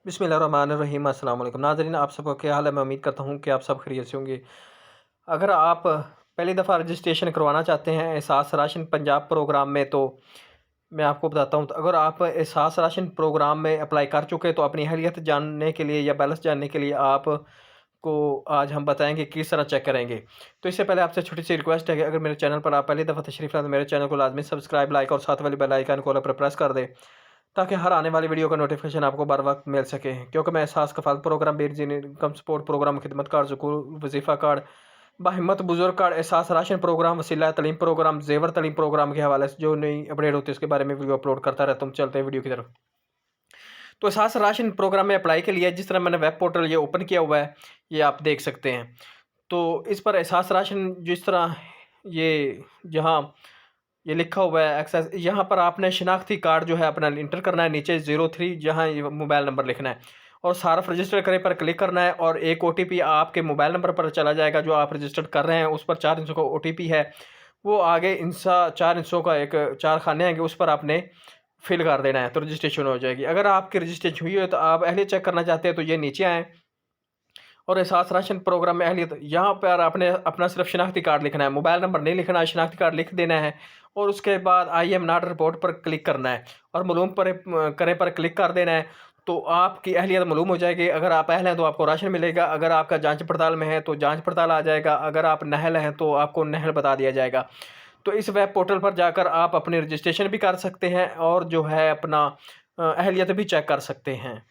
बिस्मिल्लाहिर्रहमानिर्रहीम अस्सलाम वालेकुम नाज़रीन, आप सबका क्या हाल है। मैं उम्मीद करता हूँ कि आप सब खैरियत से होंगे। अगर आप पहली दफ़ा रजिस्ट्रेशन करवाना चाहते हैं एहसास राशन पंजाब प्रोग्राम में, तो मैं आपको बताता हूँ। तो अगर आप एहसास राशन प्रोग्राम में अप्लाई कर चुके हैं तो अपनी अहलियत जानने के लिए या बैलेंस जानने के लिए आप को आज हम बताएंगे किस तरह चेक करेंगे। तो इससे पहले आपसे छोटी सी रिक्वेस्ट है कि अगर मेरे चैनल पर आप पहली दफ़ा तशरीफ़ लाए तो मेरे चैनल को लाजमी सब्सक्राइब, लाइक और साथ वाली बेल आइकन को ऑल पर प्रेस कर दें, ताकि हर आने वाली वीडियो का नोटिफिकेशन आपको बर वक्त मिल सके। क्योंकि मैं Ehsaas Kafaalat programme, Benazir income support programme, Khidmat card, ज़ुकूर वजीफ़ा कार्ड, बाहिम्मत बुजुर्ग कार्ड, एहसास राशन प्रोग्राम, वसीला तलीम प्रोग्राम, ज़ेवर तलीम प्रोग्राम के हवाले से जो नई अपडेट होती है उसके बारे में वीडियो अपलोड करता रहता हूँ। चलते हैं वीडियो की तरफ। तो एहसास राशन प्रोग्राम में अप्लाई के लिए जिस तरह मैंने वेब पोर्टल ये ओपन किया हुआ है, ये आप देख सकते हैं। तो इस पर एहसास राशन जिस तरह ये जहाँ ये लिखा हुआ है एक्सेस, यहाँ पर आपने शिनाख्ती कार्ड जो है अपना इंटर करना है। नीचे 03 जहाँ ये मोबाइल नंबर लिखना है और सारफ रजिस्टर करें पर क्लिक करना है और एक ओटीपी आपके मोबाइल नंबर पर चला जाएगा जो आप रजिस्टर्ड कर रहे हैं। उस पर 4 अंकों का ओटीपी है, वो आगे इंसा 4 अंकों का एक 4 खाने आएंगे, उस पर आपने फिल कर देना है तो रजिस्ट्रेशन हो जाएगी। अगर आपकी रजिस्ट्रेशन हुई है तो आप अहलियत चेक करना चाहते हैं तो ये नीचे आएँ और एहसास राशन प्रोग्राम में अहलियत, यहाँ पर आपने अपना सिर्फ शनाख्ती कार्ड लिखना है, मोबाइल नंबर नहीं लिखना है, शनाख्ती कार्ड लिख देना है और उसके बाद आई एम नॉट रिपोर्ट पर क्लिक करना है और मालूम पर करें पर क्लिक कर देना है। तो आपकी अहलियत मालूम हो जाएगी। अगर आप अहल हैं तो आपको राशन मिलेगा, अगर आपका जांच पड़ताल में है तो जांच पड़ताल आ जाएगा, अगर आप नहल हैं तो आपको नहल बता दिया जाएगा। तो इस वेब पोर्टल पर जाकर आप अपनी रजिस्ट्रेशन भी कर सकते हैं और जो है अपना अहलियत भी चेक कर सकते हैं।